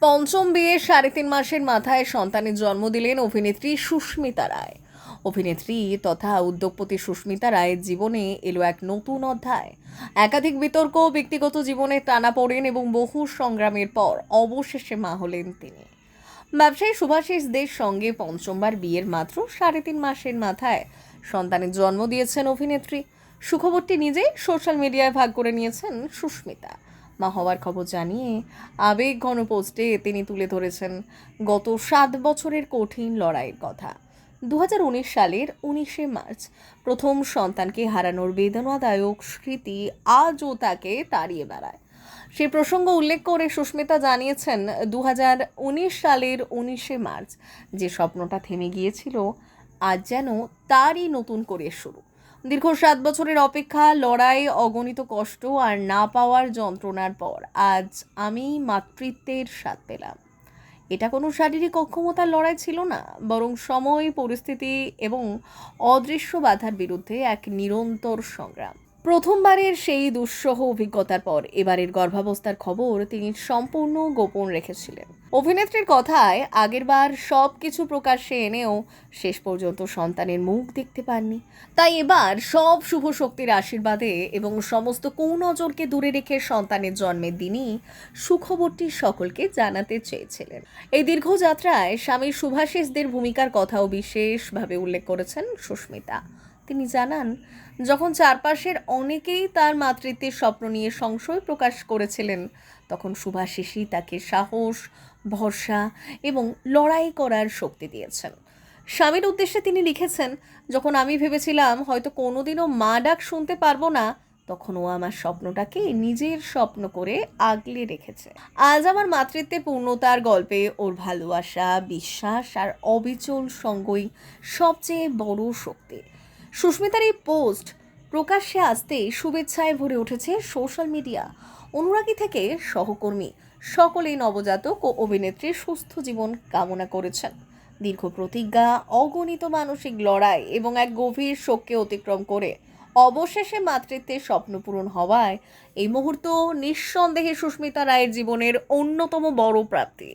পঞ্চম বিয়ের ৩.৫ মাসের মাথায় সন্তানের জন্ম দিলেন অভিনেত্রী সুস্মিতা রায়। অভিনেত্রী তথা উদ্যোগপতি সুস্মিতা রায়ের জীবনে এলো এক নতুন অধ্যায়। একাধিক বিতর্ক, ব্যক্তিগত জীবনে টানাপোড়েন এবং বহু সংগ্রামের পর অবশেষে মা হলেন তিনি। ব্যবসায়ী শুভাশিস দের সঙ্গে পঞ্চমবার বিয়ের মাত্র ৩.৫ মাসের মাথায় সন্তানের জন্ম দিয়েছেন অভিনেত্রী। সুখবরটি নিজেই সোশ্যাল মিডিয়ায় ভাগ করে নিয়েছেন সুস্মিতা। মা হওয়ার খবর জানিয়ে আবেগ ঘন পোস্টে তিনি তুলে ধরেছেন গত ৭ বছরের কঠিন লড়াইয়ের কথা। ২০১৯ সালের ১৯শে মার্চ প্রথম সন্তানকে হারানোর বেদনাদায়ক স্মৃতি আজও তাকে তাড়িয়ে বেড়ায়। সেই প্রসঙ্গ উল্লেখ করে সুস্মিতা জানিয়েছেন, ২০১৯ সালের ১৯শে মার্চ যে স্বপ্নটা থেমে গিয়েছিল, আজ যেন তারই নতুন করে শুরু। দীর্ঘ ৭ বছরের অপেক্ষা, লড়াই, অগণিত কষ্ট আর না পাওয়ার যন্ত্রণার পর আজ আমি মাতৃত্বের স্বাদ পেলাম। এটা কোনো শারীরিক অক্ষমতার লড়াই ছিল না, বরং সময়, পরিস্থিতি এবং অদৃশ্য বাধার বিরুদ্ধে এক নিরন্তর সংগ্রাম। প্রথমবারের সেই দুঃসহ অভিজ্ঞতার পর এবারের গর্ভাবস্থার খবর তিনি সম্পূর্ণ গোপন রেখেছিলেন। অভিনেত্রীর কথায়, আগেরবার সব কিছু প্রকাশ্যে এনেও শেষ পর্যন্ত সন্তানের মুখ দেখতে পাননি। তাই এবার সব শুভ শক্তির আশীর্বাদে এবং সমস্ত কুনজরকে দূরে রেখে সন্তানের জন্মের দিনই সুখবরটি সকলকে জানাতে চেয়েছিলেন। এই দীর্ঘ যাত্রায় স্বামী শুভাশিসদের ভূমিকার কথাও বিশেষভাবে উল্লেখ করেছেন সুস্মিতা। তিনি জানান, যখন চারপাশের অনেকেই তার মাতৃত্বের স্বপ্ন নিয়ে সংশয় প্রকাশ করেছিলেন, তখন শুভাশিসই তাকে সাহস, ভরসা এবং লড়াই করার শক্তি দিয়েছেন। স্বামীর উদ্দেশ্যে তিনি লিখেছেন, যখন আমি ভেবেছিলাম হয়তো কোনোদিনও মা ডাক শুনতে পারবো না, তখন ও আমার স্বপ্নটাকে নিজের স্বপ্ন করে আগলে রেখেছে। আজ আমার মাতৃত্বের পূর্ণতার গল্পে ওর ভালোবাসা, বিশ্বাস আর অবিচল সঙ্গই সবচেয়ে বড় শক্তি। সুস্মিতার এই পোস্ট প্রকাশ্যে আসতেই শুভেচ্ছায় ভরে উঠেছে সোশ্যাল মিডিয়া। অনুরাগী থেকে সহকর্মী সকলেই নবজাতক ও অভিনেত্রীর সুস্থ জীবন কামনা করেছেন। দীর্ঘ প্রতিজ্ঞা, অগণিত মানসিক লড়াই এবং এক গভীর শোককে অতিক্রম করে অবশেষে মাতৃত্বের স্বপ্ন পূরণ হওয়ায় এই মুহূর্ত নিঃসন্দেহে সুস্মিতা রায়ের জীবনের অন্যতম বড় প্রাপ্তি।